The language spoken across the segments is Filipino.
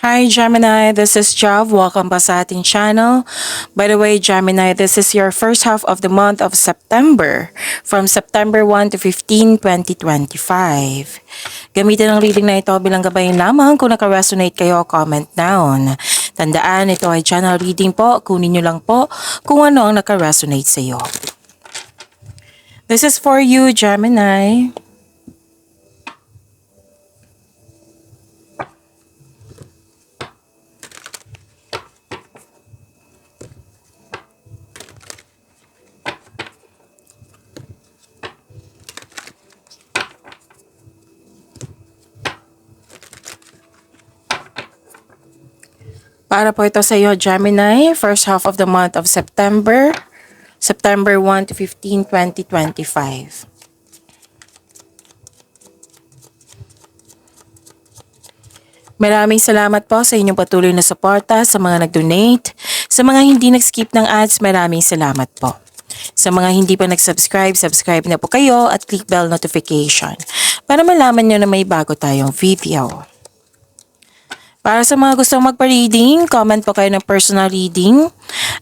Hi Gemini, this is Jav. Welcome pa sa ating channel. By the way, Gemini, this is your first half of the month of September, from September 1 to 15, 2025. Gamitin ang reading na ito bilang gabayan lamang. Kung naka-resonate kayo, comment down. Tandaan, ito ay channel reading po. Kunin nyo lang po kung ano ang naka-resonate sa iyo. This is for you, Gemini. Para po ito sa iyo, Gemini, first half of the month of September, September 1 to 15, 2025. Maraming salamat po sa inyong patuloy na suporta, sa mga nag-donate, sa mga hindi nag-skip ng ads, maraming salamat po. Sa mga hindi pa nag-subscribe, subscribe na po kayo at click bell notification para malaman nyo na may bago tayong video. Para sa mga gustong magpa-reading, comment po kayo ng personal reading.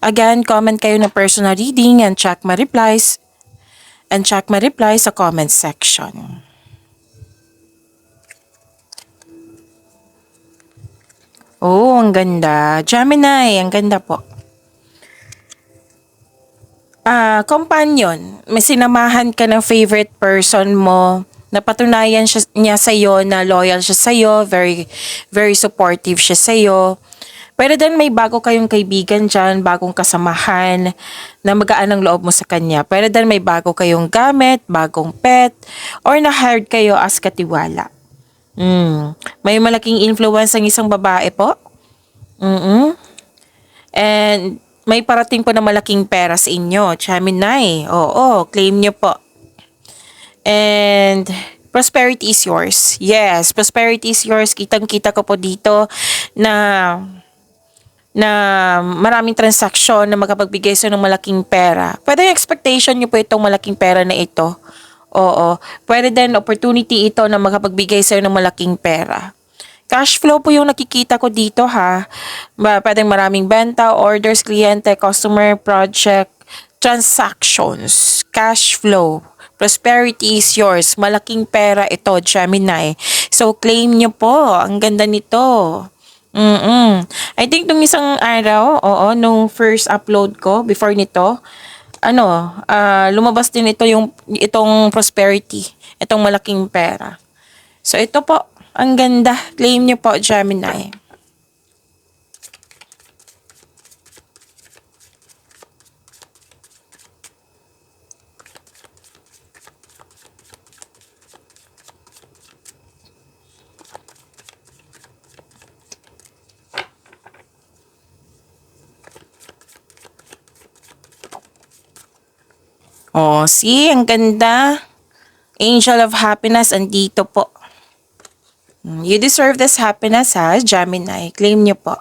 Again, comment kayo ng personal reading and check my replies sa comment section. Oh, ang ganda. Gemini, ang ganda po. Companion, may sinamahan ka ng favorite person mo. Napatunayan niya sa'yo na loyal siya sa'yo, very, very supportive siya sa'yo. Pero then may bago kayong kaibigan dyan, bagong kasamahan na magaan ang loob mo sa kanya. Pero then may bago kayong gamit, bagong pet, or na-hired kayo as katiwala. May malaking influence ang isang babae po. And may parating po na malaking pera sa inyo, Gemini. Oo, claim nyo po. And prosperity is yours. Yes, prosperity is yours. Kitang-kita ko po dito na maraming transaksyon na makapagbigay sa ng malaking pera. Pwede yung expectation nyo po itong malaking pera na ito. Oo. Pwede din opportunity ito na makapagbigay sa ng malaking pera. Cash flow po yung nakikita ko dito ha. Pwedeng maraming benta, orders, kliyente, customer, project, transactions, cash flow. Prosperity is yours. Malaking pera ito, Gemini. So, claim nyo po. Ang ganda nito. I think nung isang araw, nung first upload ko, before nito, lumabas din itong prosperity. Itong malaking pera. So, ito po. Ang ganda. Claim nyo po, Gemini. Oh, see? Ang ganda. Angel of Happiness, andito po. You deserve this happiness, ha, Gemini. Claim nyo po.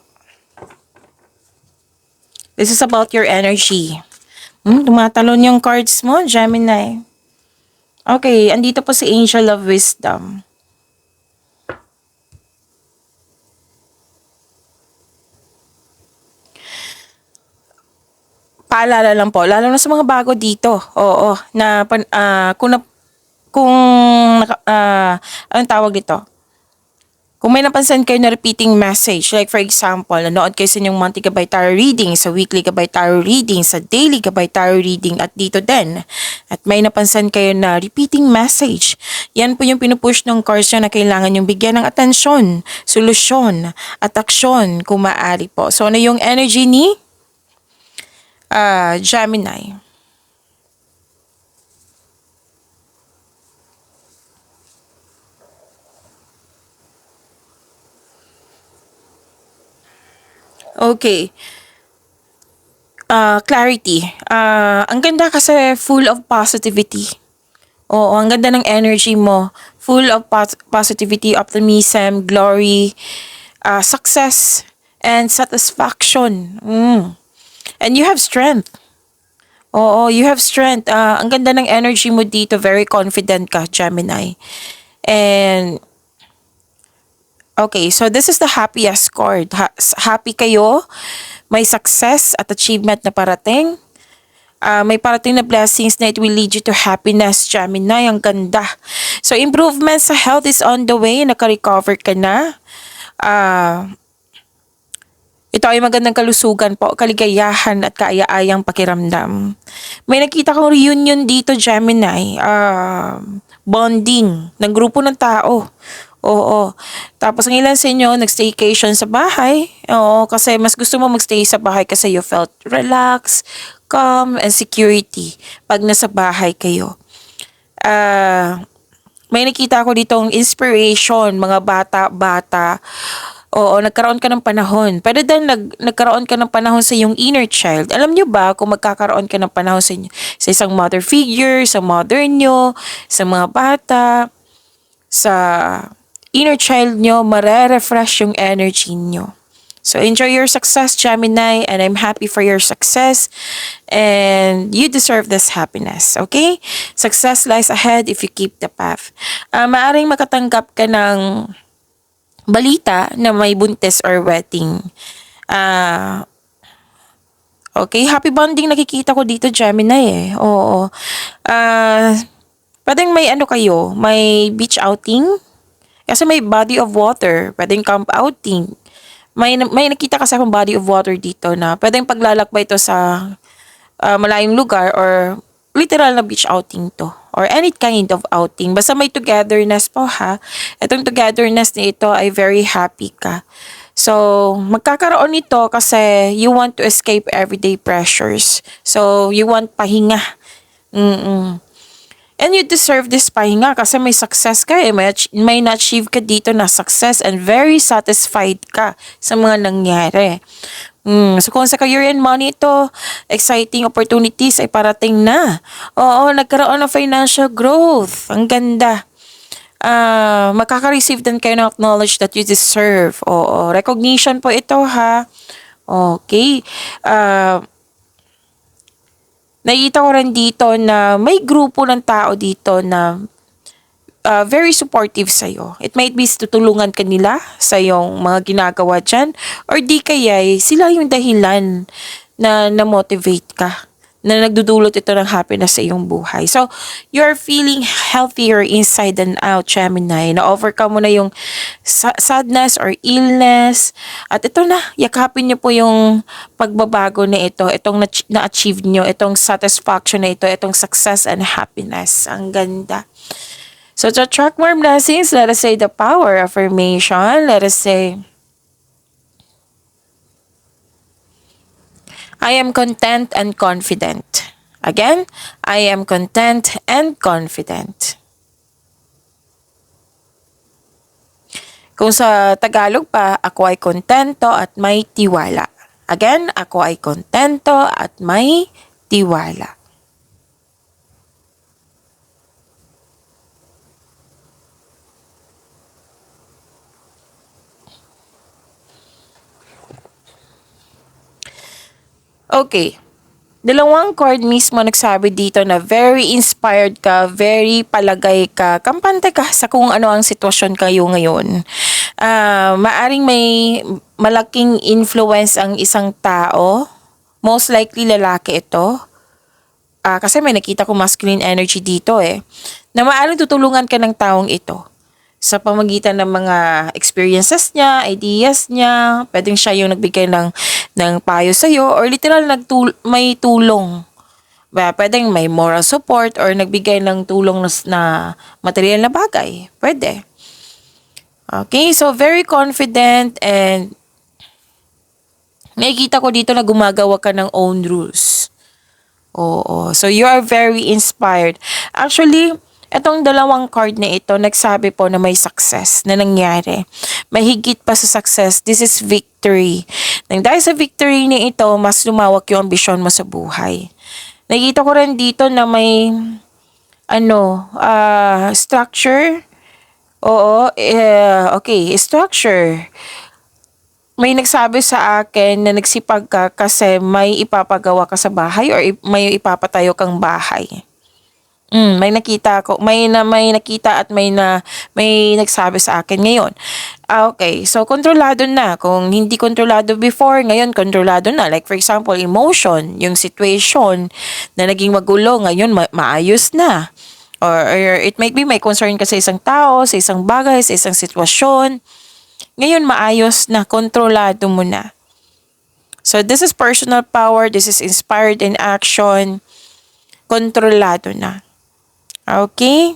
This is about your energy. Tumatalon yung cards mo, Gemini. Okay, andito po si Angel of Wisdom. Paalala lang po, lalo na sa mga bago dito. Oo, na anong tawag dito? Kung may napansin kayo na repeating message, like for example, nanood kayo sa inyong monthly gabay tarot reading, sa weekly gabay tarot reading, sa daily gabay tarot reading, at dito din. At may napansin kayo na repeating message. Yan po yung pinupush ng cards na kailangan yung bigyan ng atensyon, solusyon, at aksyon kung maaari po. So, ano yung energy ni Gemini? Okay. Clarity. Ang ganda kasi full of positivity. Oo, ang ganda ng energy mo. Full of positivity, optimism, glory, success, and satisfaction. And you have strength. Oo, you have strength. Ang ganda ng energy mo dito. Very confident ka, Gemini. And Okay, so this is the happiest card. Happy kayo, may success at achievement na parating. May parating na blessings na it will lead you to happiness, Gemini. Ang ganda. So, improvement sa health is on the way. Naka-recover ka na. Ito ay magandang kalusugan po, kaligayahan at kaaya-ayang pakiramdam. May nakita kong reunion dito, Gemini. Bonding ng grupo ng tao. Oo. Tapos ang ilan sa inyo, nag-staycation sa bahay. Oo, kasi mas gusto mo magstay sa bahay kasi you felt relaxed, calm, and security pag nasa bahay kayo. May nakita ko ditong inspiration, mga bata-bata. Oo, nagkaroon ka ng panahon. Pwede din nagkaroon ka ng panahon sa iyong inner child. Alam nyo ba kung magkakaroon ka ng panahon sa isang mother figure, sa mother nyo, sa mga bata, sa inner child nyo, marerefresh yung energy nyo. So, enjoy your success, Gemini, and I'm happy for your success. And you deserve this happiness, okay? Success lies ahead if you keep the path. Maaring makatanggap ka ng balita na may buntis or wedding. Okay, happy bonding nakikita ko dito, Gemini eh. Oo. Pwedeng may ano kayo, may beach outing. Kasi may body of water. Pwedeng camp outing. May nakita kasi akong body of water dito na pwedeng paglalakbay ito sa malayong lugar or literal na beach outing to. Or any kind of outing. Basta may togetherness po ha. Itong togetherness na ito ay very happy ka. So, magkakaroon nito kasi you want to escape everyday pressures. So, you want pahinga. And you deserve this pahinga kasi may success ka eh. May na-achieve ka dito na success and very satisfied ka sa mga nangyari. So kung sa career and money ito, exciting opportunities ay parating na. Oo, nagkaroon ng financial growth. Ang ganda. Makaka-receive din kayo ng knowledge that you deserve. Oo, recognition po ito ha. Okay. Nakita ko rin dito na may grupo ng tao dito na very supportive sa'yo. It might be tutulungan ka nila sa iyong mga ginagawa dyan or di kaya sila yung dahilan na na-motivate ka, na nagdudulot ito ng happiness sa iyong buhay. So, you're feeling healthier inside and out, Gemini. Na-overcome mo na yung sadness or illness. At ito na, yakapin niyo po yung pagbabago na ito, itong na-achieve niyo, itong satisfaction na ito, itong success and happiness. Ang ganda. So to attract more blessings, let us say the power affirmation. Let us say, I am content and confident. Again, I am content and confident. Kung sa Tagalog pa, ako ay kontento at may tiwala. Again, ako ay kontento at may tiwala. Okay. Dalawang card mismo nagsabi dito na very inspired ka, very palagay ka, kampante ka sa kung ano ang sitwasyon kayo ngayon. Maaring may malaking influence ang isang tao, most likely lalaki ito. Kasi may nakita ko masculine energy dito eh, na maaring tutulungan ka ng taong ito sa pamagitan ng mga experiences niya, ideas niya, pwedeng siya yung nagbigay ng payo sa'yo or literal may tulong. Pwedeng may moral support or nagbigay ng tulong na material na bagay. Pwede. Okay, so very confident and nakikita ko dito na gumagawa ka ng own rules. Oo, so you are very inspired. Actually, itong dalawang card na ito, nagsabi po na may success na nangyari. May higit pa sa success, this is victory. Nang dahil sa victory na ito, mas lumawak yung ambisyon mo sa buhay. Nakita ko rin dito na may structure. Oo, okay, structure. May nagsabi sa akin na nagsipag ka kasi may ipapagawa ka sa bahay or may ipapatayo kang bahay. May nakita ako, may nakita at may nagsabi sa akin ngayon. Okay, so kontrolado na. Kung hindi kontrolado before, ngayon kontrolado na. Like for example, emotion, yung situation na naging magulo, ngayon maayos na. Or it might be may concern ka sa isang tao, sa isang bagay, sa isang sitwasyon. Ngayon maayos na, kontrolado mo na. So this is personal power, this is inspired in action, kontrolado na. Okay?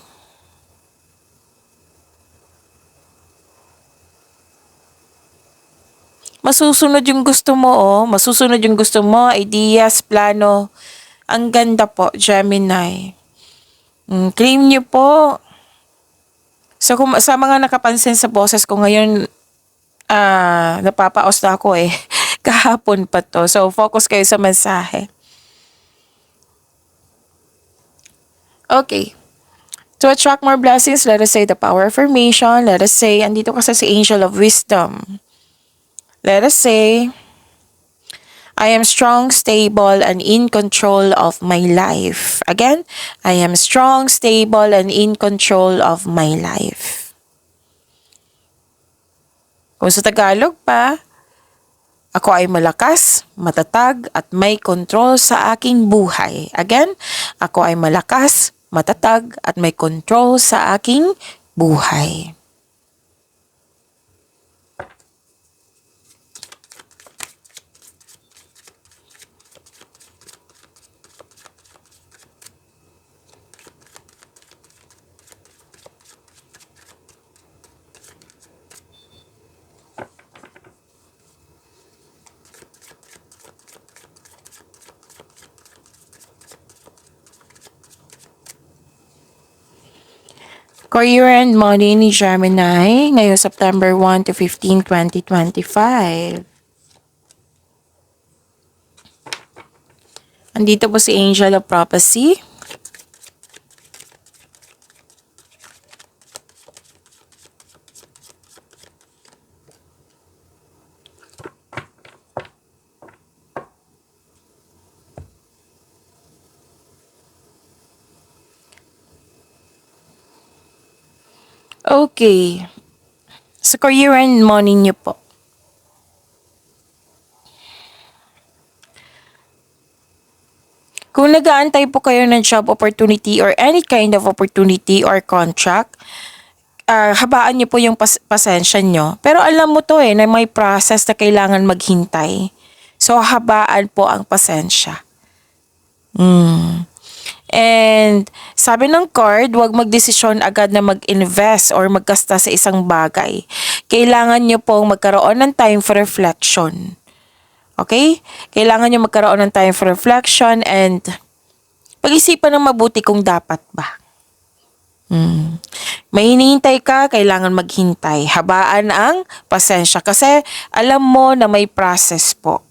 Masusunod yung gusto mo, oh. Masusunod yung gusto mo, ideas, plano. Ang ganda po, Gemini. Claim niyo po. So, sa mga nakapansin sa boses ko ngayon, napapaos na ako eh. Kahapon pa to. So, focus kayo sa mensahe. Okay. To attract more blessings, let us say the power of affirmation. Let us say, andito kasi si Angel of Wisdom. Let us say, I am strong, stable, and in control of my life. Again, I am strong, stable, and in control of my life. Kung sa Tagalog pa, ako ay malakas, matatag, at may control sa aking buhay. Again, ako ay malakas, matatag, at may control sa aking buhay. Career and money ni Gemini ngayong September 1 to 15, 2025. Andito po si Angel of Prophecy. Okay. Sa career and money niyo po. Kung nag-aantay po kayo ng job opportunity or any kind of opportunity or contract, habaan niyo po yung pasensya niyo. Pero alam mo to na may process na kailangan maghintay. So, habaan po ang pasensya. And sabi ng card, huwag magdesisyon agad na mag-invest or maggasta sa isang bagay. Kailangan nyo pong magkaroon ng time for reflection. Okay? Kailangan nyo magkaroon ng time for reflection and pag-isipan ng mabuti kung dapat ba. May hinihintay ka, kailangan maghintay. Habaan ang pasensya kasi alam mo na may process po.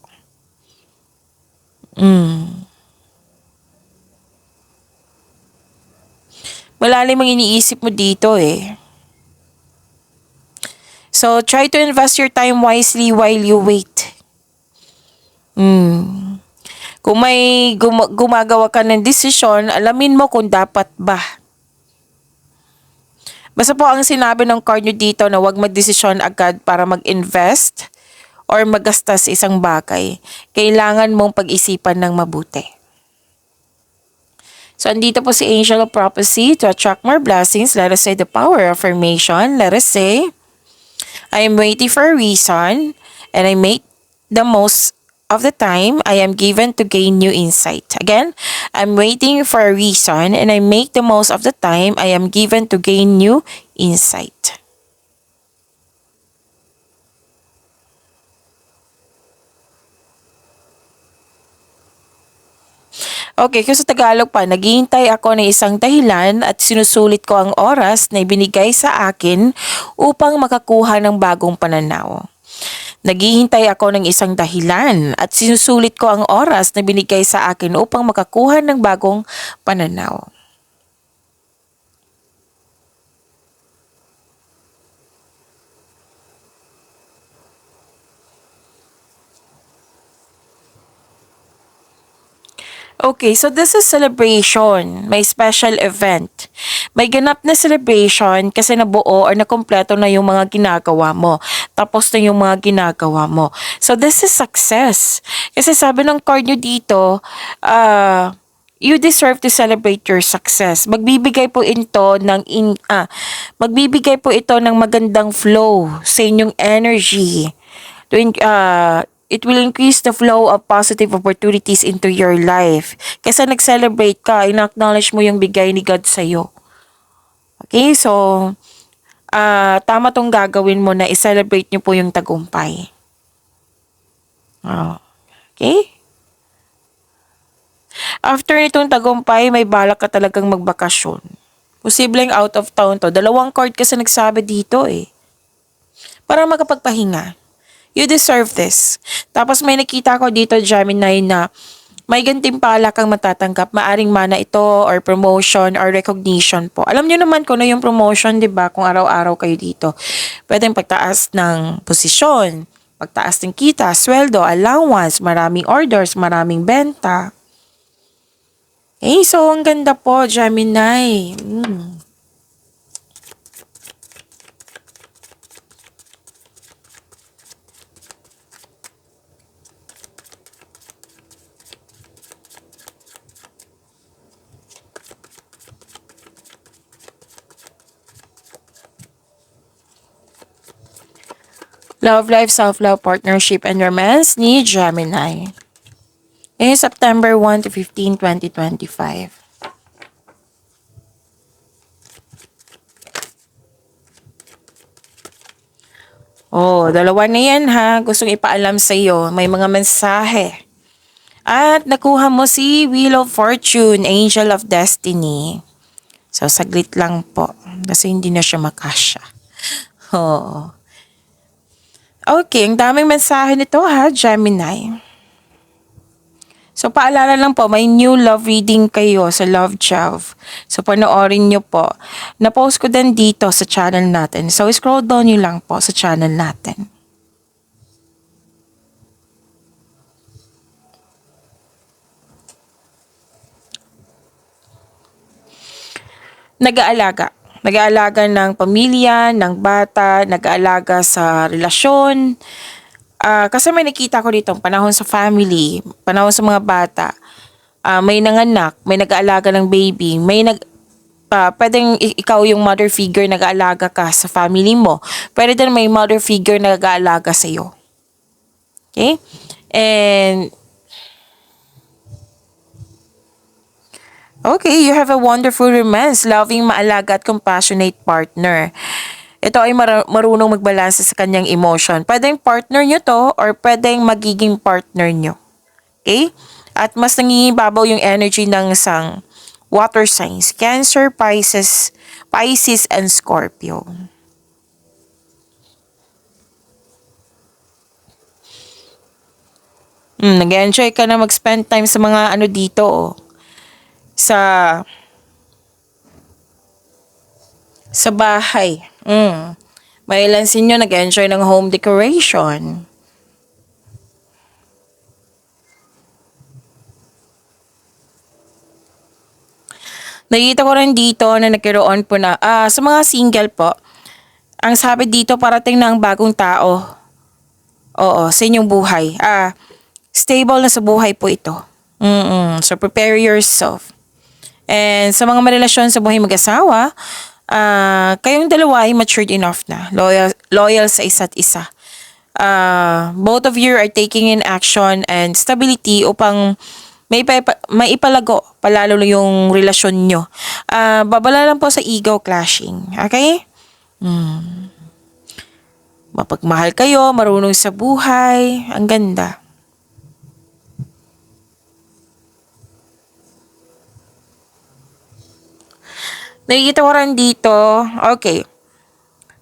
Malalim ang iniisip mo dito eh. So, try to invest your time wisely while you wait. Kung may gumagawa ka ng desisyon, alamin mo kung dapat ba. Basta po ang sinabi ng card nyo dito na huwag magdesisyon agad para mag-invest or maggasta sa isang bagay. Kailangan mong pag-isipan ng mabuti. So, andito po si Angel of Prophecy to attract more blessings. Let us say the power of affirmation. Let us say, I am waiting for a reason and I make the most of the time I am given to gain new insight. Again, I'm waiting for a reason and I make the most of the time I am given to gain new insight. Okay, kung sa Tagalog pa, naghihintay ako ng isang dahilan at sinusulit ko ang oras na ibinigay sa akin upang makakuha ng bagong pananaw. Naghihintay ako ng isang dahilan at sinusulit ko ang oras na binigay sa akin upang makakuha ng bagong pananaw. Okay, so this is celebration. May special event. May ganap na celebration kasi nabuo or nakumpleto na yung mga ginagawa mo. Tapos na yung mga ginagawa mo. So this is success. Kasi sabi ng card nyo dito, you deserve to celebrate your success. Magbibigay po ito ng magandang flow sa inyong energy. It will increase the flow of positive opportunities into your life. Kasi nag-celebrate ka, in-acknowledge mo yung bigay ni God sa'yo. Okay, so, tama tong gagawin mo na i-celebrate nyo po yung tagumpay. Okay? After nitong tagumpay, may balak ka talagang magbakasyon. Posibleng out of town to. 2 card kasi nagsabi dito eh. Para makapagpahinga. You deserve this. Tapos may nakita ko dito, Gemini, na may gantimpala kang matatanggap. Maaring mana ito or promotion or recognition po. Alam niyo naman kung ano yung promotion, di ba? Kung araw-araw kayo dito. Pwedeng pagtaas ng posisyon, pagtaas ng kita, sweldo, allowance, maraming orders, maraming benta. Eh, so ang ganda po, Gemini. Love life, self-love, partnership, and romance ni Gemini. Ngayon, September 1 to 15, 2025. Oh, 2 na yan ha. Gustong ipaalam sa iyo. May mga mensahe. At nakuha mo si Wheel of Fortune, Angel of Destiny. So, saglit lang po. Kasi hindi na siya makasya. Oh. Okay, ang daming mensahe nito ha, Gemini. So, paalala lang po, may new love reading kayo sa Love Jove. So, panoorin nyo po. Na-post ko din dito sa channel natin. So, scroll down nyo lang po sa channel natin. Nag-aalaga. Nag-aalaga ng pamilya, ng bata, nag-aalaga sa relasyon. Kasi may nakita ko dito, panahon sa family, panahon sa mga bata. May nanganak, may nag-aalaga ng baby, pwedeng ikaw yung mother figure nag-aalaga ka sa family mo. Pwede din may mother figure nag-aalaga sa iyo. Okay? And okay, you have a wonderful romance, loving, maalaga at compassionate partner. Ito ay marunong magbalanse sa kanyang emotion. Pwedeng partner nyo to or pwedeng magiging partner nyo. Okay? At mas nangingibabaw yung energy ng isang water signs. Cancer, Pisces, and Scorpio. Nag-enjoy ka na mag-spend time sa mga ano dito oh. Sa bahay. May ilan sa inyo nag-enjoy ng home decoration. Nakita ko rin dito na nagkaroon po na, sa mga single po, ang sabi dito parating na ang bagong tao. Oo, sa inyong buhay. Stable na sa buhay po ito. So prepare yourself. And sa mga marelasyon sa buhay mag-asawa, kayong dalawa ay matured enough na. Loyal sa isa't isa. Both of you are taking in action and stability upang may ipalago palalo yung relasyon nyo. Babala lang po sa ego clashing. Okay? Mapagmahal kayo, marunong sa buhay. Ang ganda. Nakikita ko rin dito, okay.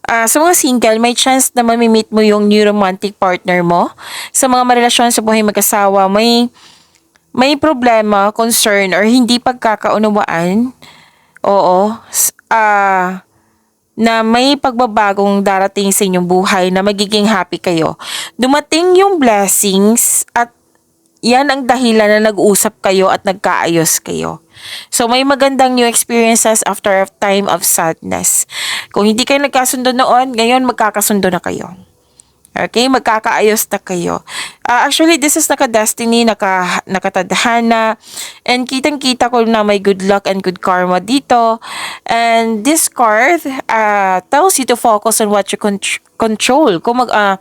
Sa mga single, may chance na mamimit mo yung new romantic partner mo. Sa mga marelasyon sa buhay mag-asawa, may problema, concern, or hindi pagkakaunawaan. Oo. Na may pagbabagong darating sa inyong buhay na magiging happy kayo. Dumating yung blessings at yan ang dahilan na nag-usap kayo at nagkaayos kayo. So, may magandang new experiences after a time of sadness. Kung hindi kayo nagkasundo noon, ngayon magkakasundo na kayo. Okay? Magkakaayos na kayo. Actually, this is naka-destiny, nakatadhana, and kitang-kita ko na may good luck and good karma dito. And this card tells you to focus on what you control. Kumbaga,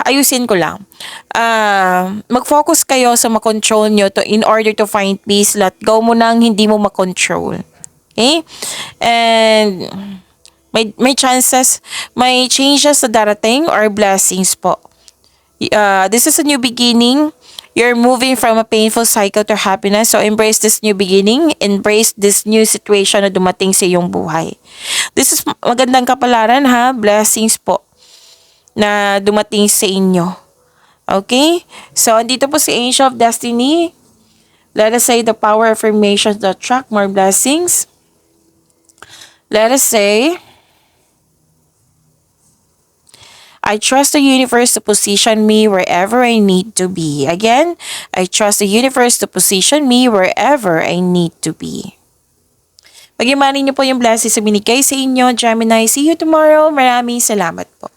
ayusin ko lang. Mag-focus kayo sa makontrol nyo in order to find peace. Let go mo nang hindi mo makontrol. Okay? And may chances, may changes sa darating or blessings po. This is a new beginning. You're moving from a painful cycle to happiness. So, embrace this new beginning. Embrace this new situation na dumating sa iyong buhay. This is magandang kapalaran ha. Blessings po na dumating sa inyo. Okay? So, andito po si Angel of Destiny. Let us say the power affirmations that attract more blessings. Let us say, I trust the universe to position me wherever I need to be. Again, I trust the universe to position me wherever I need to be. Pag-imanin niyo po yung blessings sa binigay sa inyo, Gemini. See you tomorrow. Maraming salamat po.